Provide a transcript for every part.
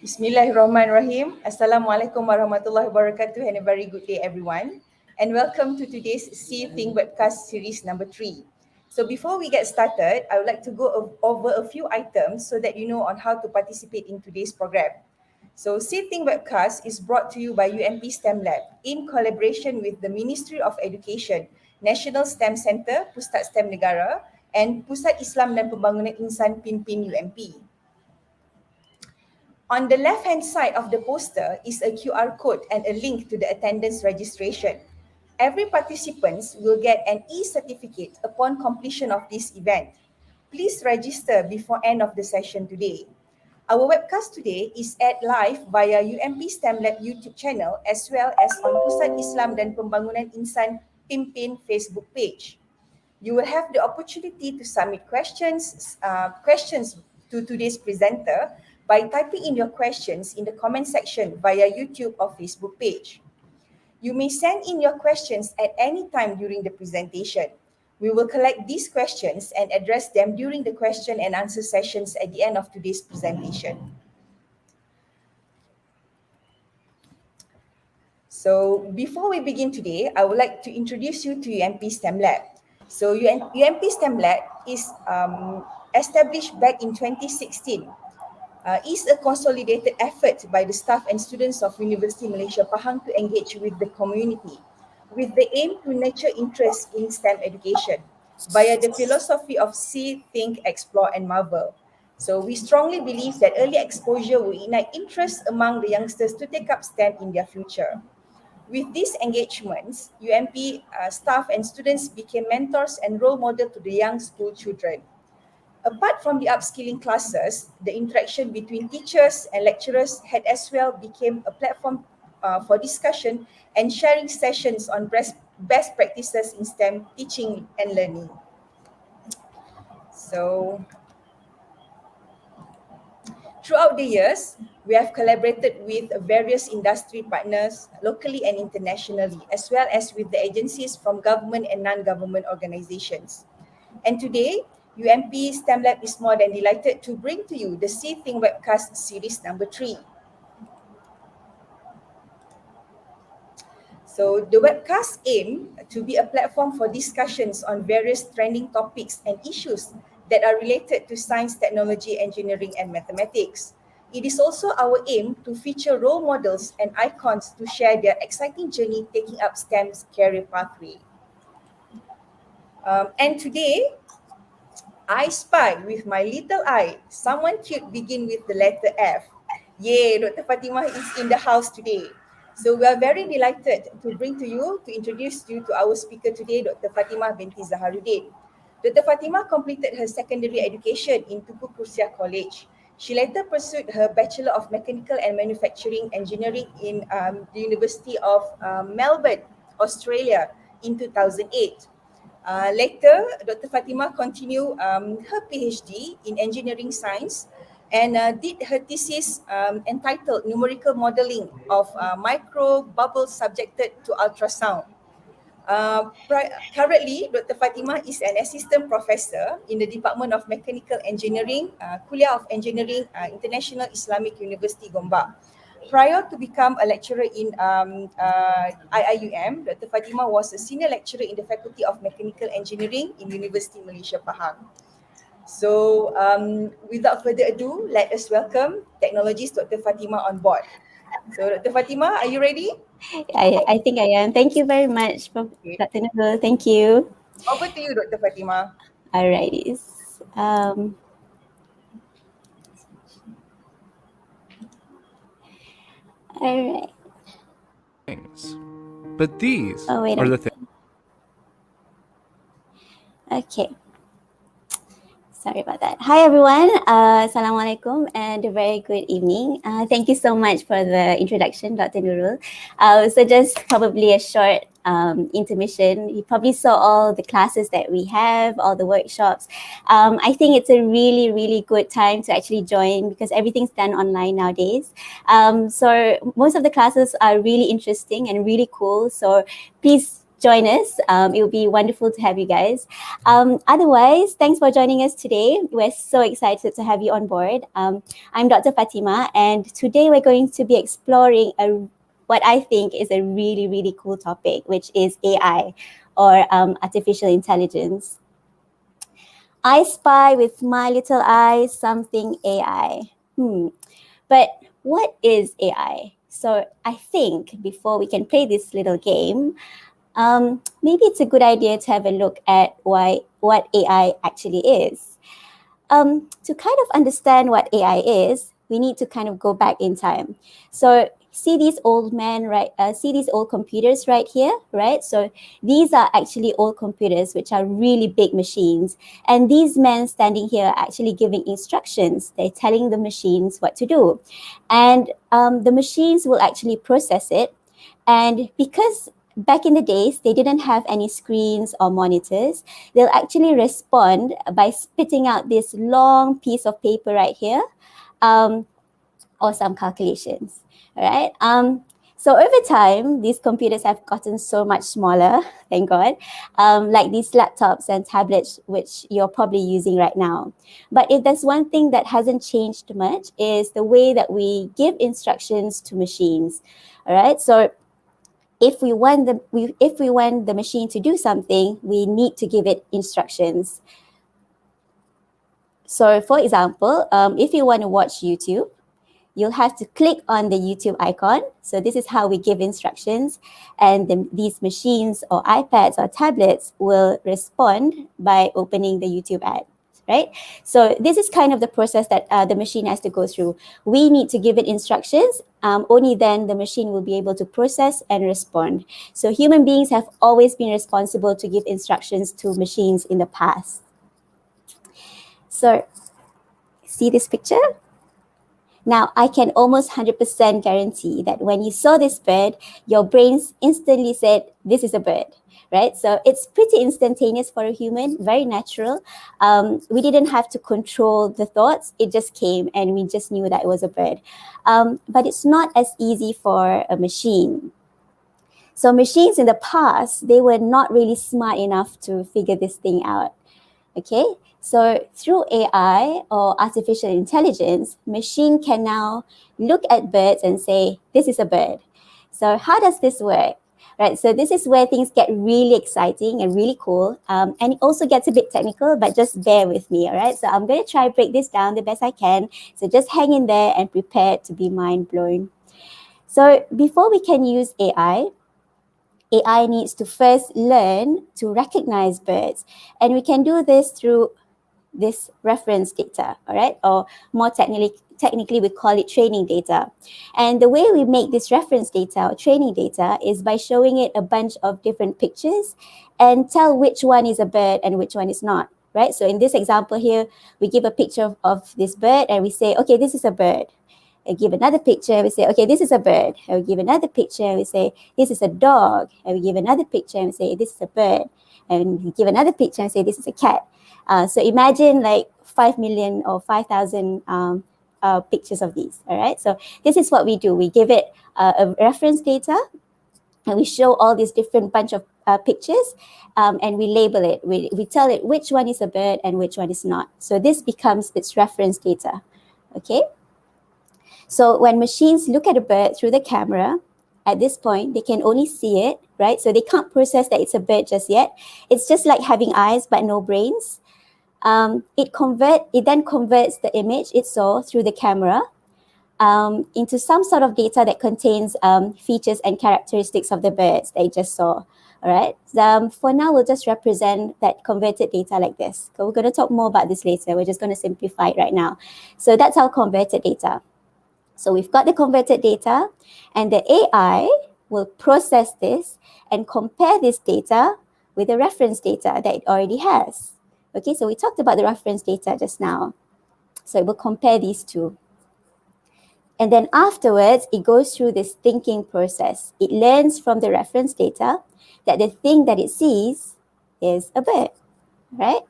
Bismillahirrahmanirrahim. Assalamualaikum warahmatullahi wabarakatuh and a very good day everyone. And welcome to today's See Think Webcast series number 3. So before we get started, I would like to go over a few items so that you know on how to participate in today's program. So See Think Webcast is brought to you by UMP STEM Lab in collaboration with the Ministry of Education, National STEM Centre, Pusat STEM Negara and Pusat Islam dan Pembangunan Insan Pimpin UMP. On the left-hand side of the poster is a QR code and a link to the attendance registration. Every participant will get an e-certificate upon completion of this event. Please register before end of the session today. Our webcast today is aired live via UMP STEM Lab YouTube channel as well as on Pusat Islam dan Pembangunan Insan Pimpin Facebook page. You will have the opportunity to submit questions to today's presenter by typing in your questions in the comment section via YouTube or Facebook page. You may send in your questions at any time during the presentation. We will collect these questions and address them during the question and answer sessions at the end of today's presentation. So before we begin today, I would like to introduce you to UMP STEM Lab. So UMP STEM Lab is established back in 2016. Is a consolidated effort by the staff and students of University Malaysia Pahang to engage with the community with the aim to nurture interest in STEM education via the philosophy of see, think, explore and marvel. So we strongly believe that early exposure will ignite interest among the youngsters to take up STEM in their future. With these engagements, UMP staff and students became mentors and role model to the young school children. Apart from the upskilling classes, the interaction between teachers and lecturers had as well become a platform for discussion and sharing sessions on best practices in STEM teaching and learning. So, throughout the years, we have collaborated with various industry partners locally and internationally, as well as with the agencies from government and non-government organizations. And today, UMP STEM Lab is more than delighted to bring to you the See Think Webcast series number 3. So the webcast aim to be a platform for discussions on various trending topics and issues that are related to science, technology, engineering, and mathematics. It is also our aim to feature role models and icons to share their exciting journey taking up STEM's career pathway. And today, I spy with my little eye someone cute begin with the letter F. Yay, Dr. Fatimah is in the house today. So we are very delighted to introduce you to our speaker today, Dr. Fatimah binti Dzaharuddin. Dr. Fatimah completed her secondary education in Tuku Kursia College. She later pursued her Bachelor of Mechanical and Manufacturing Engineering in the University of Melbourne, Australia in 2008. Later, Dr. Fatimah continued her PhD in engineering science and did her thesis entitled Numerical Modeling of Micro Bubbles Subjected to Ultrasound. Currently, Dr. Fatimah is an assistant professor in the Department of Mechanical Engineering, Kulliyyah of Engineering, International Islamic University, Gombak. Prior to become a lecturer in IIUM, Dr. Fatimah was a senior lecturer in the Faculty of Mechanical Engineering in University Malaysia, Pahang. So without further ado, let us welcome technologist Dr. Fatimah on board. So Dr. Fatimah, are you ready? I think I am. Thank you very much, Dr. Nurul. Thank you. Over to you, Dr. Fatimah. Alrighty. All right. Things. But these Oh, wait are the things. Okay. Sorry about that. Hi, everyone. Assalamualaikum and a very good evening. Thank you so much for the introduction, Dr. Nurul. So just probably a short intermission. You probably saw all the classes that we have, all the workshops. I think it's a really, really good time to actually join because everything's done online nowadays. So most of the classes are really interesting and really cool. So please join us. It will be wonderful to have you guys. Otherwise, thanks for joining us today. We're so excited to have you on board. I'm Dr. Fatimah, and today we're going to be exploring what I think is a really, really cool topic, which is AI, or artificial intelligence. I spy with my little eye something AI. But what is AI? So I think before we can play this little game, maybe it's a good idea to have a look at what AI actually is. To kind of understand what AI is, we need to kind of go back in time. So see these old men, right? See these old computers right here, right? So these are actually old computers, which are really big machines. And these men standing here are actually giving instructions. They're telling the machines what to do. And the machines will actually process it. And because back in the days, they didn't have any screens or monitors, they'll actually respond by spitting out this long piece of paper right here, or some calculations, all right? So over time, these computers have gotten so much smaller, thank God, like these laptops and tablets, which you're probably using right now. But if there's one thing that hasn't changed much is the way that we give instructions to machines, all right? So if we want the machine to do something, we need to give it instructions. So for example, if you want to watch YouTube, you'll have to click on the YouTube icon. So this is how we give instructions. And these machines or iPads or tablets will respond by opening the YouTube ad, right? So this is kind of the process that the machine has to go through. We need to give it instructions. Only then the machine will be able to process and respond. So human beings have always been responsible to give instructions to machines in the past. So see this picture? Now, I can almost 100% guarantee that when you saw this bird, your brains instantly said, this is a bird, right? So it's pretty instantaneous for a human, very natural. We didn't have to control the thoughts. It just came and we just knew that it was a bird. But it's not as easy for a machine. So machines in the past, they were not really smart enough to figure this thing out. Okay, so through AI or artificial intelligence, machine can now look at birds and say, this is a bird. So how does this work? Right, so this is where things get really exciting and really cool. And it also gets a bit technical, but just bear with me, all right? So I'm going to try to break this down the best I can. So just hang in there and prepare to be mind blown. So before we can use AI needs to first learn to recognize birds. And we can do this through this reference data, all right? Or more technically we call it training data. And the way we make this reference data or training data is by showing it a bunch of different pictures and tell which one is a bird and which one is not, right? So in this example here, we give a picture of this bird and we say, okay, this is a bird. I give another picture, we say, okay, this is a bird. And we give another picture, and we say, this is a dog. And we give another picture, and we say, this is a bird. And we give another picture and say, this is a cat. So imagine like 5 million or 5,000 pictures of these, all right? So this is what we do. We give it a reference data, and we show all these different bunch of pictures, and we label it. We tell it which one is a bird and which one is not. So this becomes its reference data, okay? So when machines look at a bird through the camera, at this point, they can only see it, right? So they can't process that it's a bird just yet. It's just like having eyes but no brains. It then converts the image it saw through the camera into some sort of data that contains features and characteristics of the birds that it just saw. All right. For now, we'll just represent that converted data like this. So we're going to talk more about this later. We're just going to simplify it right now. So that's our converted data. So we've got the converted data, and the AI will process this and compare this data with the reference data that it already has. Okay, so we talked about the reference data just now. So it will compare these two. And then afterwards, it goes through this thinking process. It learns from the reference data that the thing that it sees is a bird, right?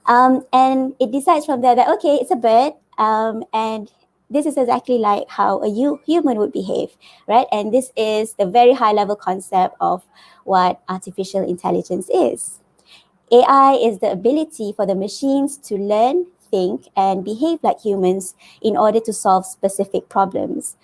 And it decides from there that, okay, it's a bird, and this is exactly like how a human would behave, right? And this is the very high level concept of what artificial intelligence is. AI is the ability for the machines to learn, think, and behave like humans in order to solve specific problems.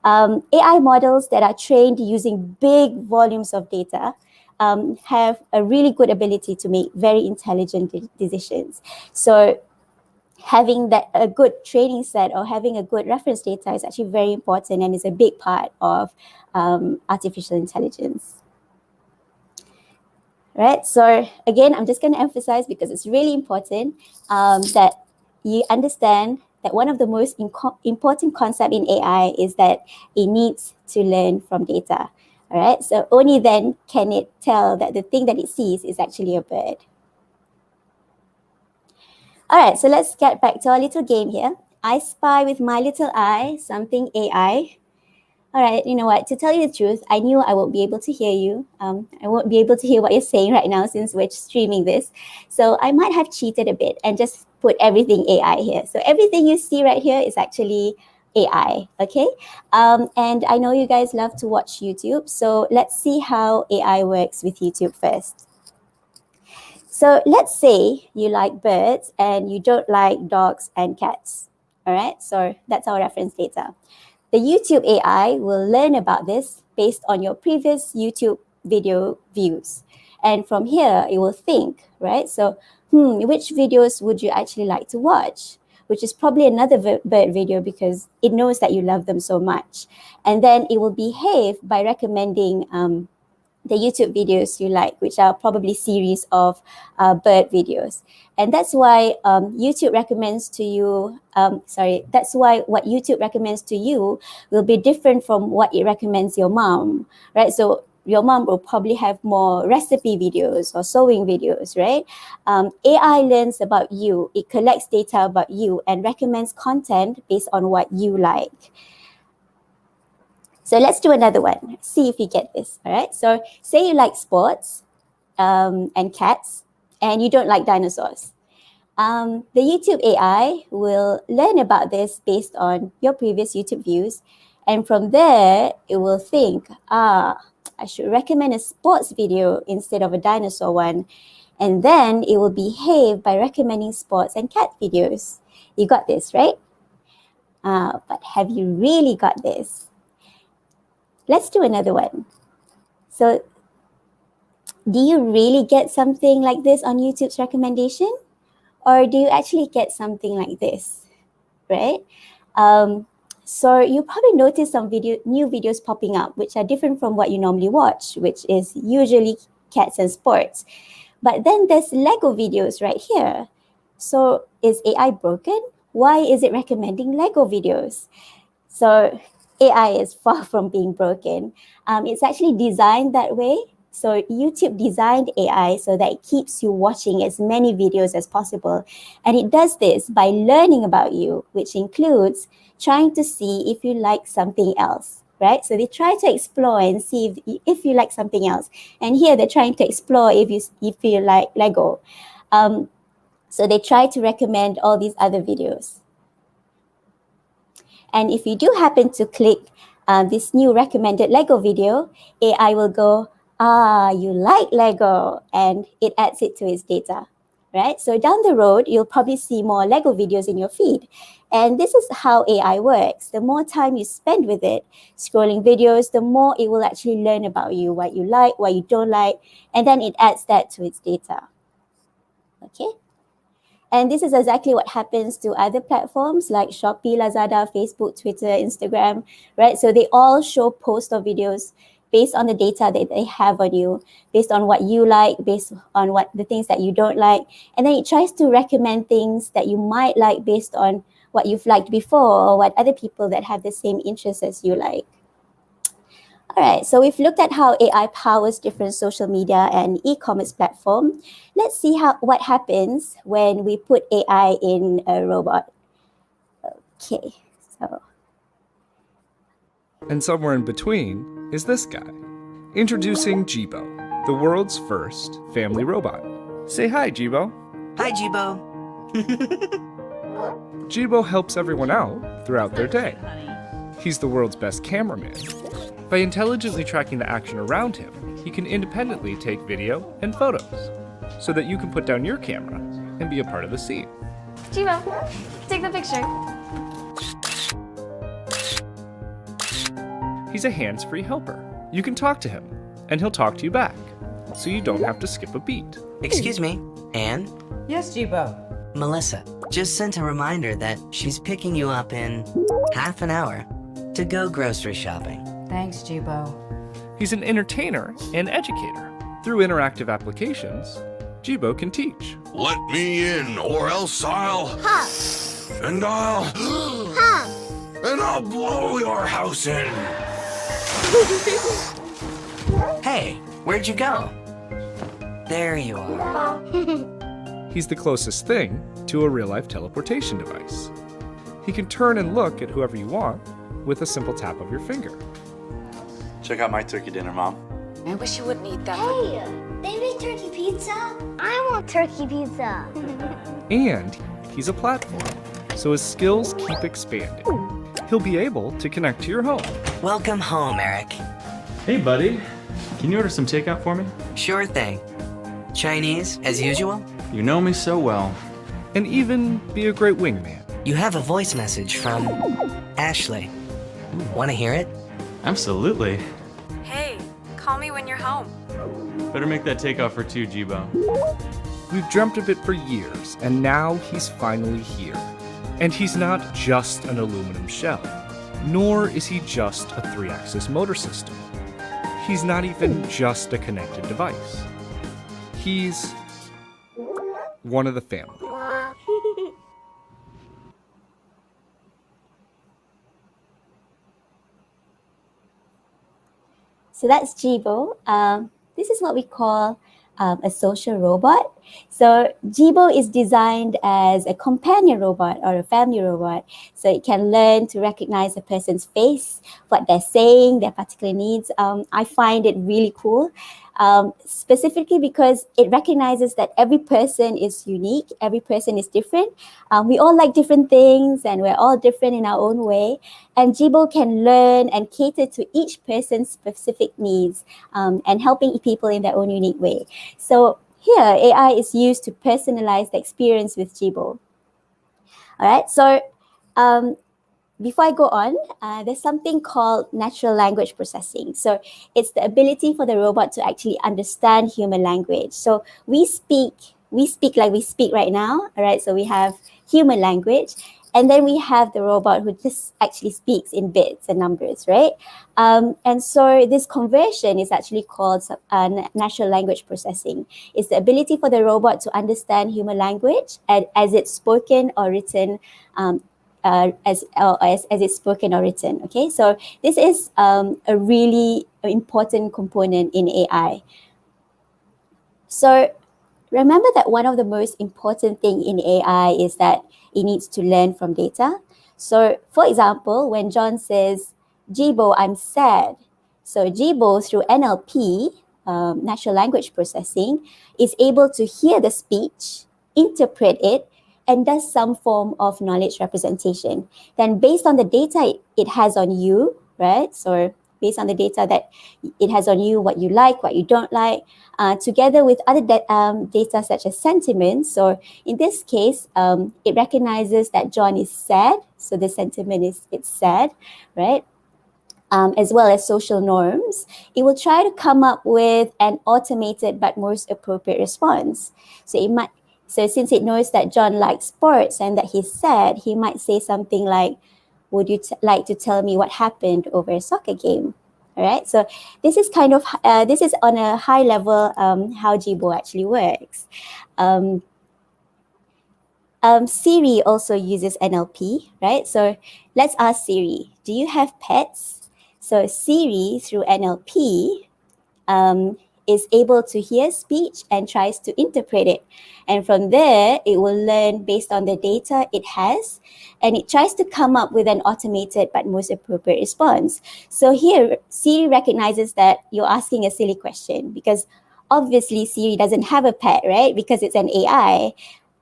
AI models that are trained using big volumes of data have a really good ability to make very intelligent decisions. So having a good training set or having a good reference data is actually very important and is a big part of artificial intelligence. Right, so again, I'm just going to emphasize because it's really important that you understand that one of the most important concepts in AI is that it needs to learn from data. All right, so only then can it tell that the thing that it sees is actually a bird. All right, so let's get back to our little game here. I spy with my little eye something AI. All right, you know what? To tell you the truth, I knew I won't be able to hear you. I won't be able to hear what you're saying right now since we're streaming this. So I might have cheated a bit and just put everything AI here. So everything you see right here is actually AI, okay? And I know you guys love to watch YouTube. So let's see how AI works with YouTube first. So let's say you like birds and you don't like dogs and cats. All right, so that's our reference data. The YouTube AI will learn about this based on your previous YouTube video views. And from here, it will think, right? So, which videos would you actually like to watch? Which is probably another bird video because it knows that you love them so much. And then it will behave by recommending the YouTube videos you like, which are probably series of bird videos. And that's why YouTube recommends to you, that's why what YouTube recommends to you will be different from what it recommends your mom, right? So your mom will probably have more recipe videos or sewing videos, right? AI learns about you. It collects data about you and recommends content based on what you like. So let's do another one. See if you get this. All right. So say you like sports and cats, and you don't like dinosaurs. The YouTube AI will learn about this based on your previous YouTube views. And from there, it will think, I should recommend a sports video instead of a dinosaur one. And then it will behave by recommending sports and cat videos. You got this, right? But have you really got this? Let's do another one. So, do you really get something like this on YouTube's recommendation? Or do you actually get something like this, right? So you probably notice some new videos popping up, which are different from what you normally watch, which is usually cats and sports. But then there's Lego videos right here. So is AI broken? Why is it recommending Lego videos? So AI is far from being broken. It's actually designed that way. So YouTube designed AI so that it keeps you watching as many videos as possible. And it does this by learning about you, which includes trying to see if you like something else, right? So they try to explore and see if you like something else. And here they're trying to explore if you like Lego. So they try to recommend all these other videos. And if you do happen to click this new recommended Lego video, AI will go, you like Lego, and it adds it to its data, right? So down the road, you'll probably see more Lego videos in your feed. And this is how AI works. The more time you spend with it, scrolling videos, the more it will actually learn about you, what you like, what you don't like, and then it adds that to its data. Okay? And this is exactly what happens to other platforms like Shopee, Lazada, Facebook, Twitter, Instagram, right? So they all show posts or videos based on the data that they have on you, based on what you like, based on what the things that you don't like. And then it tries to recommend things that you might like based on what you've liked before or what other people that have the same interests as you like. All right, so we've looked at how AI powers different social media and e-commerce platforms. Let's see what happens when we put AI in a robot. Okay, so. And somewhere in between is this guy. Introducing Jibo, the world's first family robot. Say hi, Jibo. Hi, Jibo. Jibo helps everyone out throughout their day. He's the world's best cameraman. By intelligently tracking the action around him, he can independently take video and photos, so that you can put down your camera and be a part of the scene. Jibo, take the picture. He's a hands-free helper. You can talk to him, and he'll talk to you back, so you don't have to skip a beat. Excuse me, Anne? Yes, Jibo. Melissa just sent a reminder that she's picking you up in half an hour to go grocery shopping. Thanks, Jibo. He's an entertainer and educator. Through interactive applications, Jibo can teach. Let me in, or else I'll... And I'll... And I'll blow your house in. Hey, where'd you go? There you are. He's the closest thing to a real-life teleportation device. He can turn and look at whoever you want with a simple tap of your finger. Check out my turkey dinner, Mom. I wish you wouldn't eat that. Hey, they make turkey pizza? I want turkey pizza. And he's a platform, so his skills keep expanding. He'll be able to connect to your home. Welcome home, Eric. Hey, buddy. Can you order some takeout for me? Sure thing. Chinese, as usual? You know me so well. And even be a great wingman. You have a voice message from Ashley. Want to hear it? Absolutely. Hey, call me when you're home. Better make that takeout for two, Jibo. We've dreamt of it for years, and now he's finally here. And he's not just an aluminum shell, nor is he just a 3-axis motor system. He's not even just a connected device. He's one of the family. So that's Jibo. This is what we call a social robot. So Jibo is designed as a companion robot or a family robot. So it can learn to recognize a person's face, what they're saying, their particular needs. I find it really cool. Specifically because it recognizes that every person is unique, every person is different. We all like different things and we're all different in our own way. And Jibo can learn and cater to each person's specific needs and helping people in their own unique way. So here, AI is used to personalize the experience with Jibo. All right, so before I go on, there's something called natural language processing. So it's the ability for the robot to actually understand human language. So we speak like we speak right now, all right? So we have human language, and then we have the robot who just actually speaks in bits and numbers, right? And so this conversion is actually called natural language processing. It's the ability for the robot to understand human language as it's spoken or written as it's spoken or written. Okay, so this is a really important component in AI. So remember that one of the most important thing in AI is that it needs to learn from data. So for example, when John says, Jibo, I'm sad. So Jibo through NLP, natural language processing, is able to hear the speech, interpret it, and does some form of knowledge representation. Then based on the data it has on you, right? So based on the data that it has on you, what you like, what you don't like, together with other data such as sentiments. So in this case, it recognizes that John is sad. So the sentiment is it's sad, right? As well as social norms, it will try to come up with an automated but most appropriate response. So since it knows that John likes sports and that he's sad, he might say something like, would you like to tell me what happened over a soccer game? All right, so this is kind of, this is on a high level how Jibo actually works. Siri also uses NLP, right? So let's ask Siri, do you have pets? So Siri through NLP is able to hear speech and tries to interpret it. And from there, it will learn based on the data it has, and it tries to come up with an automated but most appropriate response. So here, Siri recognizes that you're asking a silly question because obviously Siri doesn't have a pet, right? Because it's an AI.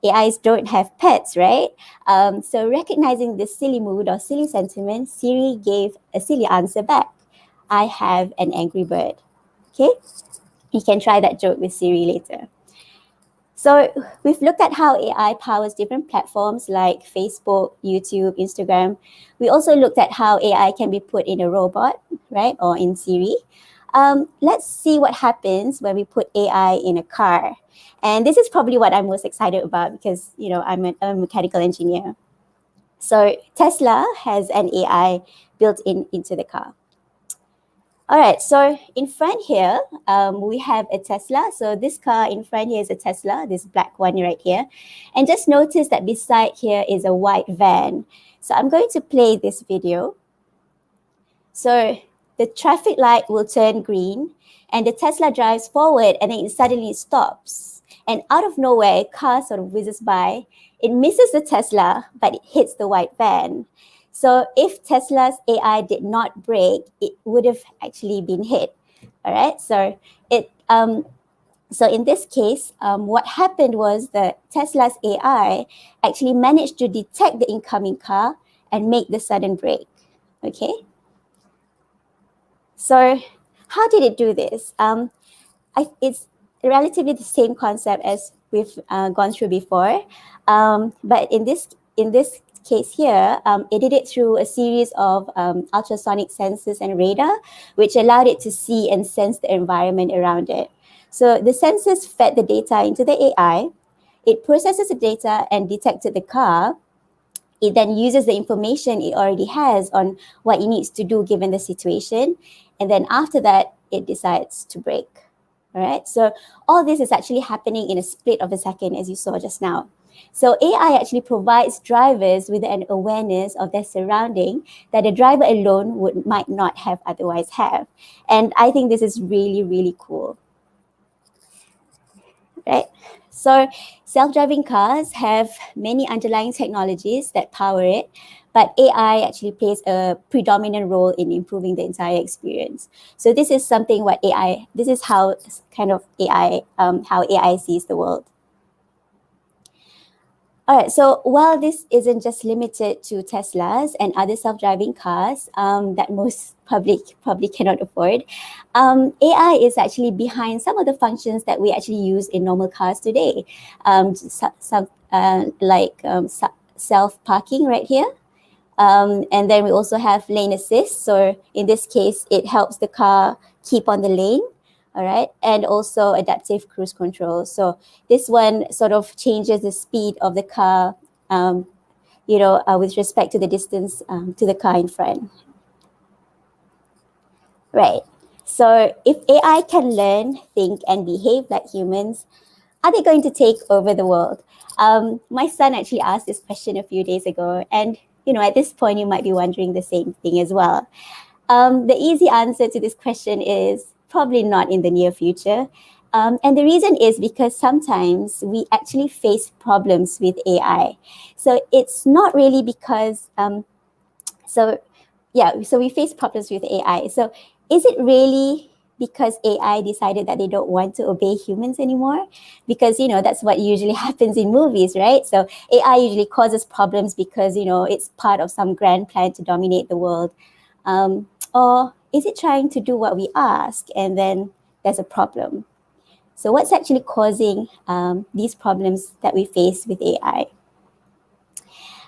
AIs don't have pets, right? So recognizing this silly mood or silly sentiment, Siri gave a silly answer back. I have an angry bird. Okay? You can try that joke with Siri later. So we've looked at how AI powers different platforms like Facebook, YouTube, Instagram. We also looked at how AI can be put in a robot, right? Or in Siri. Let's see what happens when we put AI in a car. And this is probably what I'm most excited about because, you know, I'm a mechanical engineer. So Tesla has an AI built into the car. All right, so in front here, we have a Tesla. So this car in front here is a Tesla, this black one right here. And just notice that beside here is a white van. So I'm going to play this video. So the traffic light will turn green and the Tesla drives forward and then it suddenly stops. And out of nowhere, a car sort of whizzes by. It misses the Tesla, but it hits the white van. So if Tesla's AI did not brake, it would have actually been hit. All right. So so in this case, what happened was that Tesla's AI actually managed to detect the incoming car and make the sudden brake. Okay. So how did it do this? It's relatively the same concept as we've gone through before, but in this case here, it did it through a series of ultrasonic sensors and radar, which allowed it to see and sense the environment around it. So the sensors fed the data into the AI, it processes the data and detected the car. It then uses the information it already has on what it needs to do given the situation. And then after that, it decides to brake. All right, so all this is actually happening in a split of a second, as you saw just now. So AI actually provides drivers with an awareness of their surrounding that a driver alone might not have otherwise have. And I think this is really, really cool. Right? So self-driving cars have many underlying technologies that power it, but AI actually plays a predominant role in improving the entire experience. So this is something this is how kind of AI, how AI sees the world. All right, so while this isn't just limited to Teslas and other self-driving cars that most public probably cannot afford, AI is actually behind some of the functions that we actually use in normal cars today, self-parking right here. And then we also have lane assist. So in this case, it helps the car keep on the lane. All right, and also adaptive cruise control. So this one sort of changes the speed of the car, with respect to the distance to the car in front. Right. So if AI can learn, think, and behave like humans, are they going to take over the world? My son actually asked this question a few days ago, and at this point, you might be wondering the same thing as well. The easy answer to this question is probably not in the near future. And the reason is because sometimes we actually face problems with AI. So it's not really because, so we face problems with AI. So is it really because AI decided that they don't want to obey humans anymore? Because, that's what usually happens in movies, right? So AI usually causes problems because, it's part of some grand plan to dominate the world. Or is it trying to do what we ask and then there's a problem? So what's actually causing these problems that we face with AI?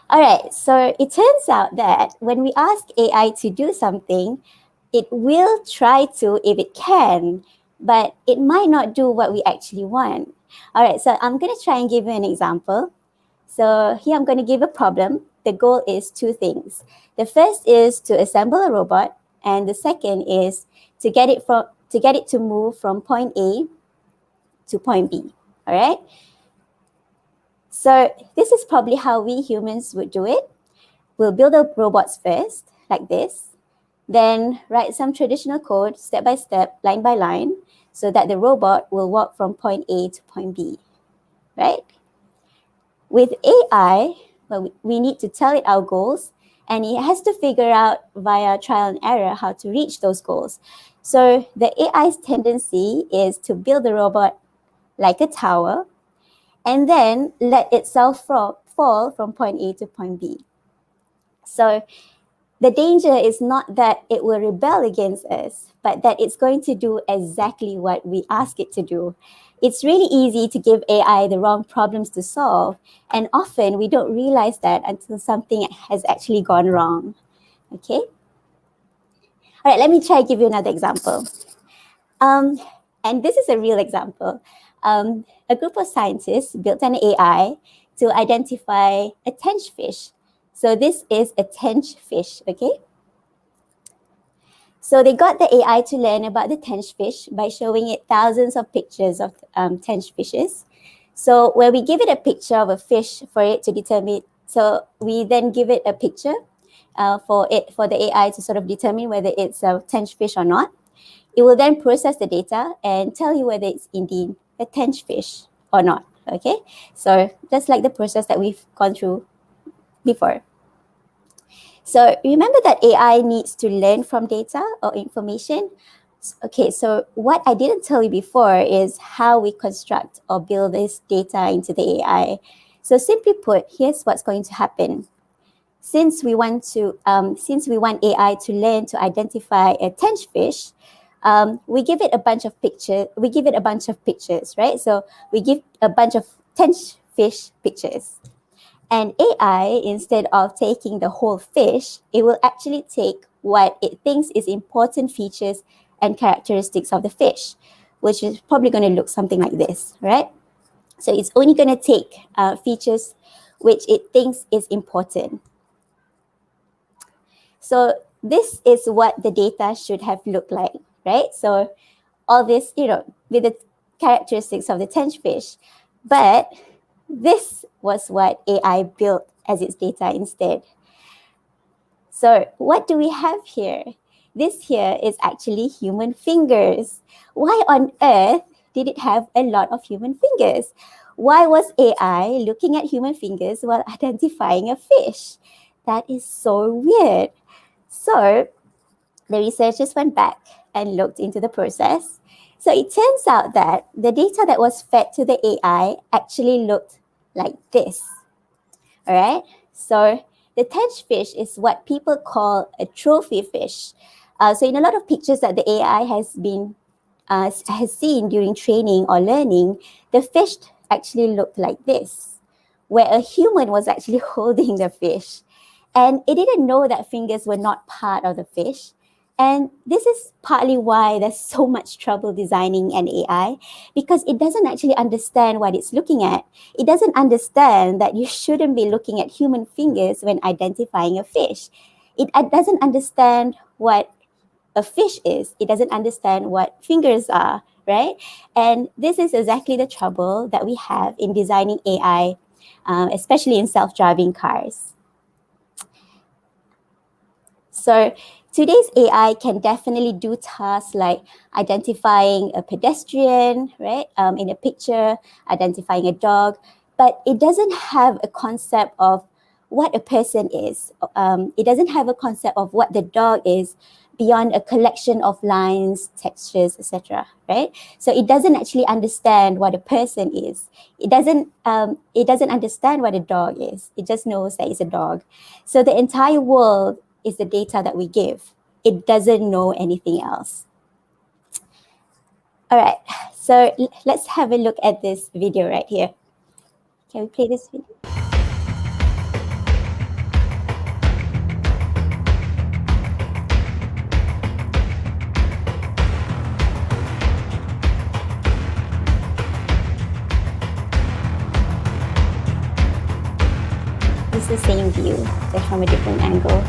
All right, so it turns out that when we ask AI to do something, it will try to if it can, but it might not do what we actually want. All right, so I'm going to try and give you an example. So here I'm going to give a problem. The goal is two things. The first is to assemble a robot, and the second is to get it to move from point A to point B. All right. So this is probably how we humans would do it. We'll build the robots first, like this. Then write some traditional code step by step, line by line, so that the robot will walk from point A to point B. Right? With AI, we need to tell it our goals, and it has to figure out via trial and error how to reach those goals. So the AI's tendency is to build the robot like a tower and then let itself fall from point A to point B. So the danger is not that it will rebel against us, but that it's going to do exactly what we ask it to do. It's really easy to give AI the wrong problems to solve, and often we don't realize that until something has actually gone wrong. Okay? All right, let me try to give you another example. And this is a real example. A group of scientists built an AI to identify a tench fish. So this is a tench fish, okay? So they got the AI to learn about the tench fish by showing it thousands of pictures of tench fishes. So where we give it a picture of a fish for it to determine, so we then give it a picture for the AI to sort of determine whether it's a tench fish or not. It will then process the data and tell you whether it's indeed a tench fish or not, okay? So just like the process that we've gone through before. So remember that AI needs to learn from data or information. Okay, so what I didn't tell you before is how we construct or build this data into the AI. So simply put, here's what's going to happen. Since we want AI to learn to identify a tench fish, we give it a bunch of pictures, right? So we give a bunch of tench fish pictures. And AI, instead of taking the whole fish, it will actually take what it thinks is important features and characteristics of the fish, which is probably going to look something like this, right? So it's only going to take features which it thinks is important. So this is what the data should have looked like, right? So all this, with the characteristics of the tench fish. But this was what AI built as its data instead. So what do we have here? This here is actually human fingers. Why on earth did it have a lot of human fingers? Why was AI looking at human fingers while identifying a fish? That is so weird. So the researchers went back and looked into the process. So it turns out that the data that was fed to the AI actually looked like this. All right. So the tench fish is what people call a trophy fish. So in a lot of pictures that the AI has seen during training or learning, the fish actually looked like this, where a human was actually holding the fish. And it didn't know that fingers were not part of the fish. And this is partly why there's so much trouble designing an AI, because it doesn't actually understand what it's looking at. It doesn't understand that you shouldn't be looking at human fingers when identifying a fish. It doesn't understand what a fish is. It doesn't understand what fingers are, right? And this is exactly the trouble that we have in designing AI, especially in self-driving cars. So today's AI can definitely do tasks like identifying a pedestrian, right, in a picture, identifying a dog, but it doesn't have a concept of what a person is. It doesn't have a concept of what the dog is beyond a collection of lines, textures, etc. Right? So it doesn't actually understand what a person is. It doesn't understand what a dog is. It just knows that it's a dog. So the entire world is the data that we give. It doesn't know anything else. All right, so let's have a look at this video right here. Can we play this video? It's the same view, just from a different angle.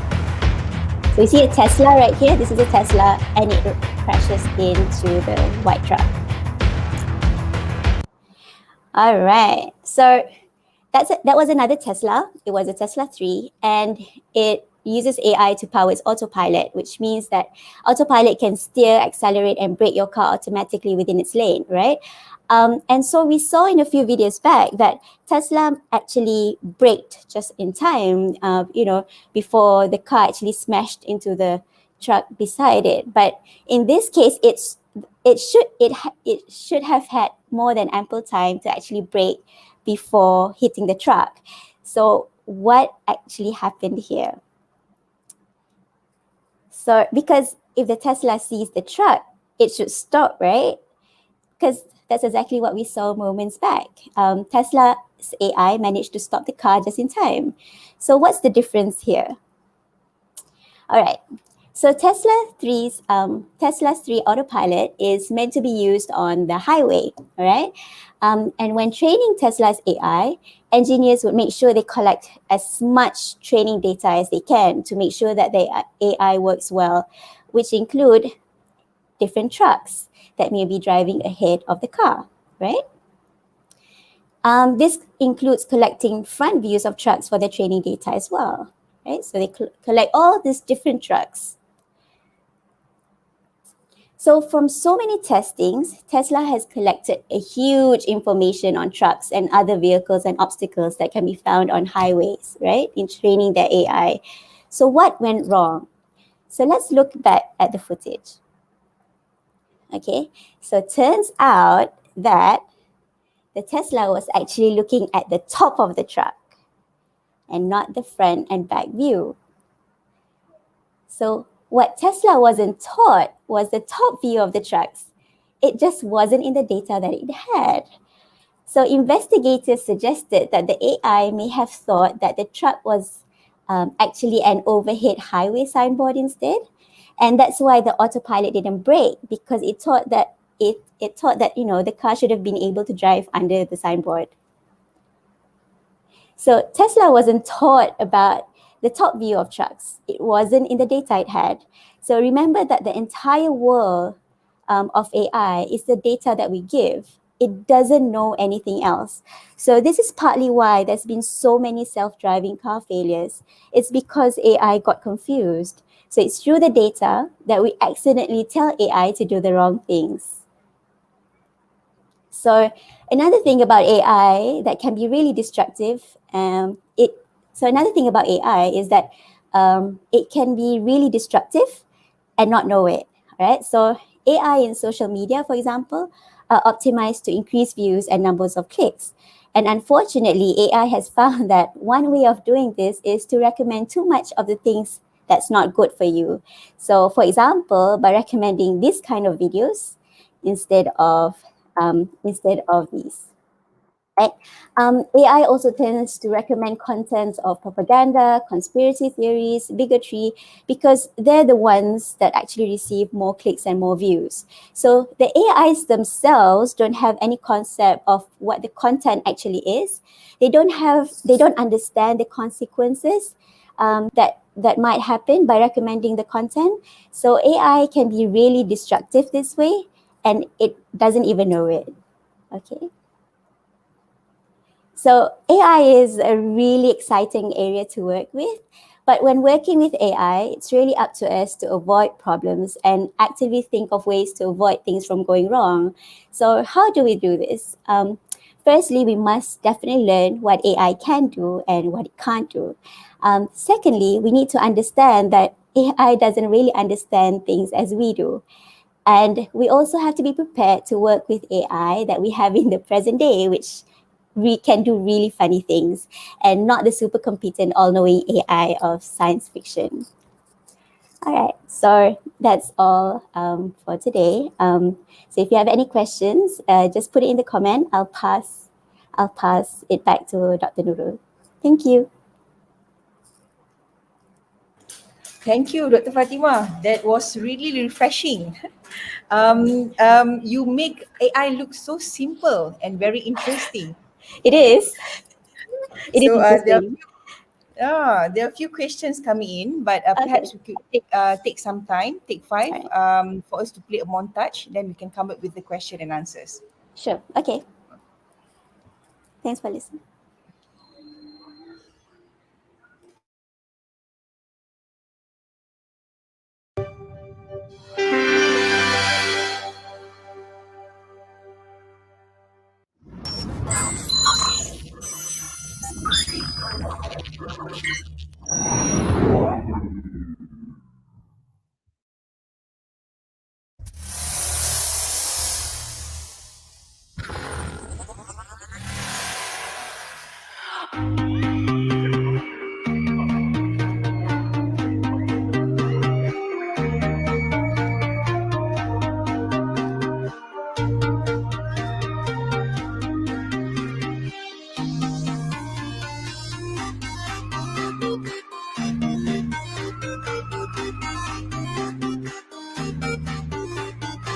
So you see a Tesla right here. This is a Tesla, and it crashes into the white truck. All right. So that was another Tesla. It was a Tesla 3, and it uses AI to power its autopilot, which means that autopilot can steer, accelerate, and brake your car automatically within its lane, right? And so we saw in a few videos back that Tesla actually braked just in time, before the car actually smashed into the truck beside it. But in this case, it should have had more than ample time to actually brake before hitting the truck. So what actually happened here? So because if the Tesla sees the truck, it should stop, right? Because that's exactly what we saw moments back. Tesla's AI managed to stop the car just in time. So what's the difference here? All right. So Tesla's 3 autopilot is meant to be used on the highway, all right? And when training Tesla's AI, engineers would make sure they collect as much training data as they can to make sure that the AI works well, which include different trucks that may be driving ahead of the car, right? This includes collecting front views of trucks for their training data as well, right? So they collect all these different trucks. So from so many testings, Tesla has collected a huge information on trucks and other vehicles and obstacles that can be found on highways, right? In training their AI. So what went wrong? So let's look back at the footage. Okay, so it turns out that the Tesla was actually looking at the top of the truck and not the front and back view. So what Tesla wasn't taught was the top view of the trucks. It just wasn't in the data that it had. So investigators suggested that the AI may have thought that the truck was actually an overhead highway signboard instead. And that's why the autopilot didn't brake, because it thought that the car should have been able to drive under the signboard. So Tesla wasn't taught about the top view of trucks. It wasn't in the data it had. So remember that the entire world of AI is the data that we give. it doesn't know anything else. So this is partly why there's been so many self-driving car failures. It's because AI got confused. So it's through the data that we accidentally tell AI to do the wrong things. So another thing about AI that can be really destructive, another thing about AI is that it can be really destructive and not know it, right? So AI in social media, for example, are optimized to increase views and numbers of clicks. And unfortunately, AI has found that one way of doing this is to recommend too much of the things that's not good for you. So for example, by recommending this kind of videos instead of these. Right? AI also tends to recommend content of propaganda, conspiracy theories, bigotry, because they're the ones that actually receive more clicks and more views. So the AIs themselves don't have any concept of what the content actually is. They don't understand the consequences that might happen by recommending the content. So AI can be really destructive this way, and it doesn't even know it. Okay. So AI is a really exciting area to work with. But when working with AI, it's really up to us to avoid problems and actively think of ways to avoid things from going wrong. So how do we do this? Firstly, we must definitely learn what AI can do and what it can't do. Secondly, we need to understand that AI doesn't really understand things as we do. And we also have to be prepared to work with AI that we have in the present day, which we can do really funny things, and not the super competent, all-knowing AI of science fiction. All right, so that's all for today. So if you have any questions, just put it in the comment. I'll pass it back to Dr. Nurul. Thank you. Thank you, Dr. Fatimah. That was really refreshing. You make AI look so simple and very interesting. It is. It is So interesting. there are a few questions coming in, but perhaps we could take some time, take 5, for us to play a montage. Then we can come up with the question and answers. Sure. Okay. Thanks for listening.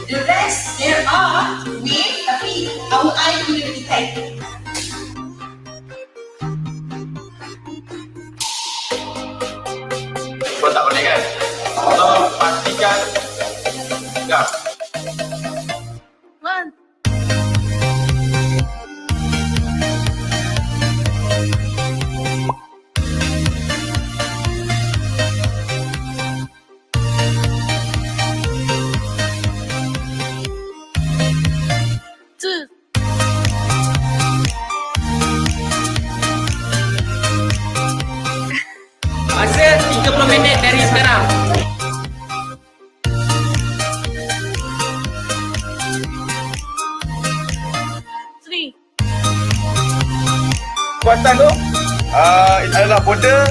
The rest, there are with tapi our eye will detect. Kau tak boleh kan? So, pastikan dah. One. Masa 30 minit dari sekarang. Three. Kuatan tu adalah border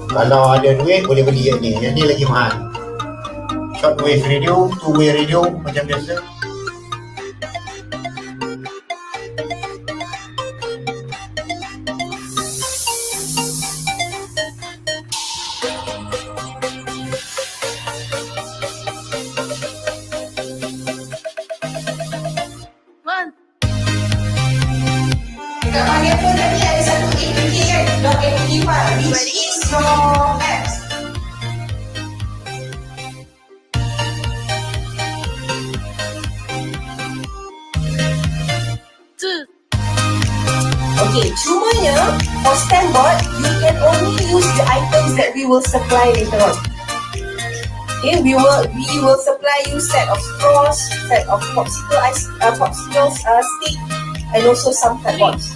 Kalau ada duit boleh beli yang ni. Yang ni lagi mahal. Shortwave radio, two-way radio macam biasa. Dekat bahagian tu tadi ada satu APK kan, .apk file, which is your apps. Okay, cumanya for STEM board, you can only use the items that we will supply later on. Okay, we will supply you set of straws, set of popsicle stick, and also some cardboards.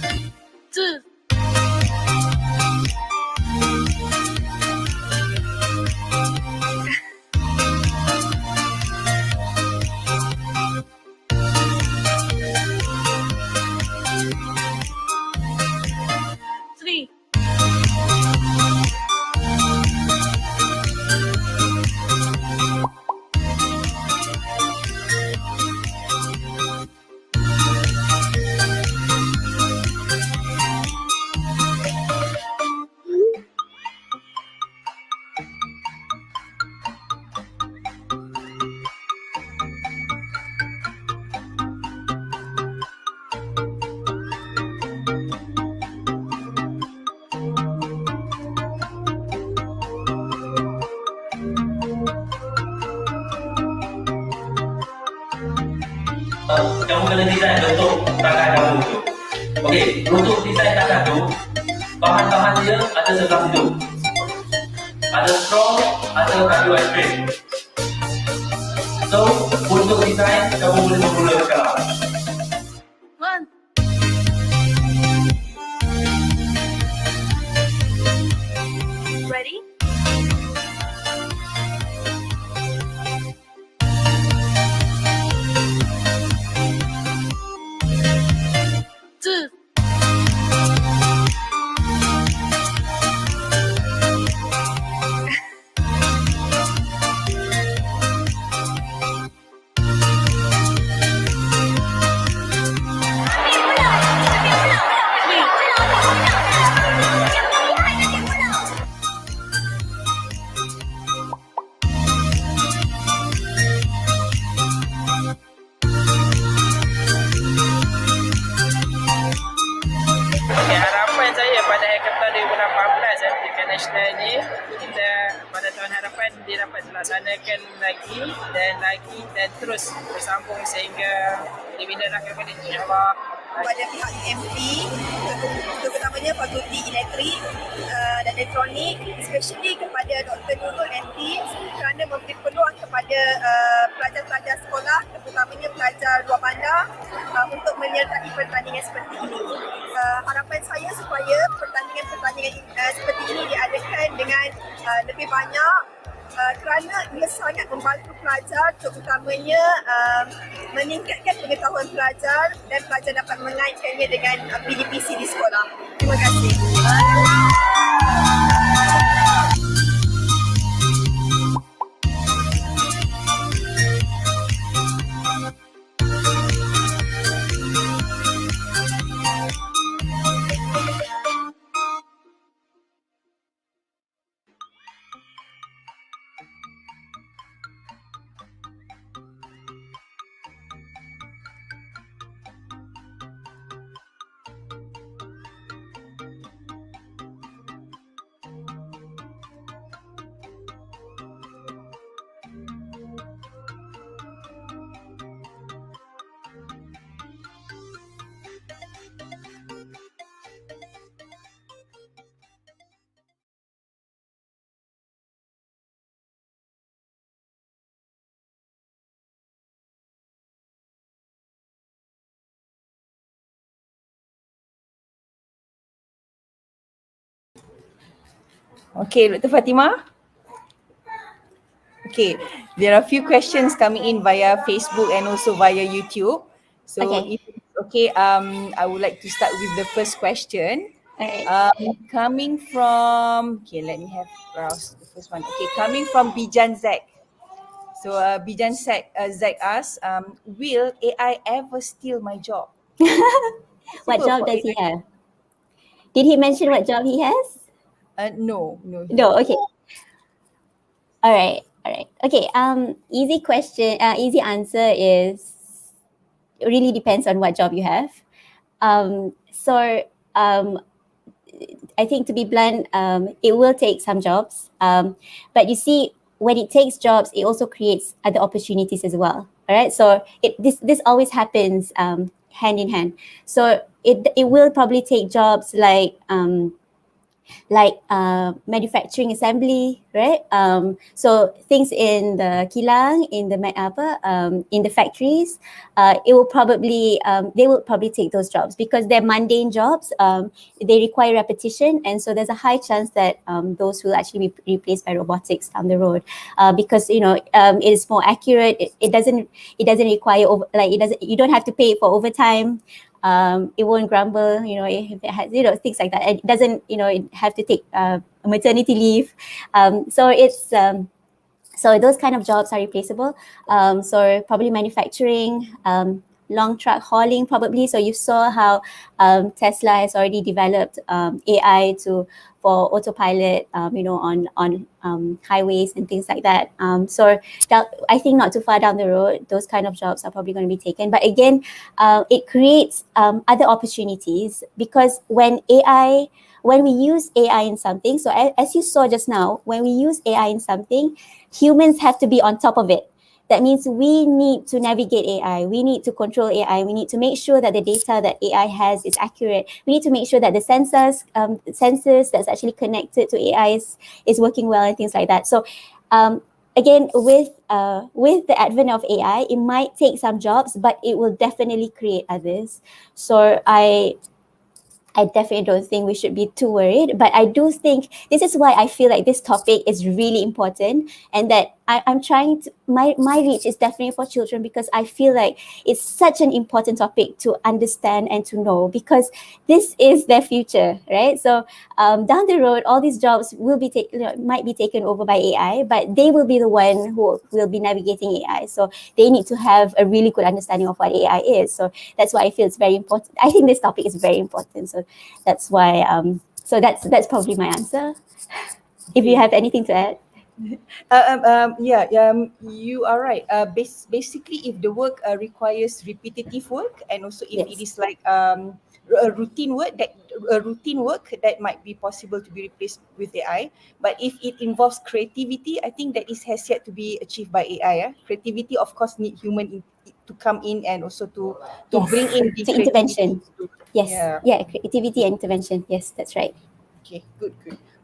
Kamu kena design bentuk tangan kamu tu. Okey, untuk design tangan tu, bahan-bahan dia ada sebelah situ. Ada straw, ada kayu ice cream. So, untuk design, kamu boleh bermula sekarang. Ready? Nasional ni kita pada tahun harapan dia dapat dilaksanakan lagi dan terus bersambung sehingga dibina kepada insya-Allah kepada pihak UMP, terutamanya Fakulti Elektrik dan Elektronik, especially kepada Dr. Nurul and team kerana memberi peluang kepada pelajar-pelajar sekolah, terutamanya pelajar luar bandar untuk menyertai pertandingan seperti ini. Harapan saya supaya pertandingan seperti ini diadakan dengan lebih banyak kerana ia sangat membantu pelajar, terutamanya meningkatkan pengetahuan pelajar dan pelajar dapat mengaitkannya dengan PDPC di sekolah. Terima kasih. Okay, Dr. Fatimah. Okay, there are a few questions coming in via Facebook and also via YouTube. So, if it's okay, I would like to start with the first question. Coming from, okay, let me have browse the first one. Okay, coming from Bijan Zek. So, Bijan Zek asks, will AI ever steal my job? What job does he have? Did he mention what job he has? No. No, okay. All right. Okay, easy question, easy answer is, it really depends on what job you have. I think, to be blunt, it will take some jobs. But you see, when it takes jobs, it also creates other opportunities as well. All right. So this always happens hand in hand. So it will probably take jobs like manufacturing assembly, right? So things in the kilang, in the factories, it will probably they will probably take those jobs because they're mundane jobs. They require repetition, and so there's a high chance that those will actually be replaced by robotics down the road, because it is more accurate. It doesn't require you don't have to pay for overtime. It won't grumble, if it has, things like that. It doesn't, it have to take maternity leave. So those kind of jobs are replaceable. So probably manufacturing, long truck hauling probably. So you saw how Tesla has already developed AI for autopilot, on highways and things like that. So I think not too far down the road, those kind of jobs are probably going to be taken. But again, it creates other opportunities, because when we use AI in something, so as you saw just now, when we use AI in something, humans have to be on top of it. That means we need to navigate AI. We need to control AI. We need to make sure that the data that AI has is accurate. We need to make sure that the sensors that's actually connected to AI is working well and things like that. So again, with the advent of AI, it might take some jobs, but it will definitely create others. So I definitely don't think we should be too worried, but I do think this is why I feel like this topic is really important, and that I'm trying to, my reach is definitely for children, because I feel like it's such an important topic to understand and to know, because this is their future, right? So down the road, all these jobs will be might be taken over by AI, but they will be the one who will be navigating AI. So they need to have a really good understanding of what AI is. So that's why I feel it's very important. I think this topic is very important. So that's why. So that's probably my answer. If you have anything to add. You are right. Basically, if the work requires repetitive work, and also if it is like a routine work that might be possible to be replaced with AI. But if it involves creativity, I think that has yet to be achieved by AI. Creativity, of course, need human to come in, and also to bring in the intervention. Yes. Yeah, Creativity and intervention. Yes, that's right. Okay, good.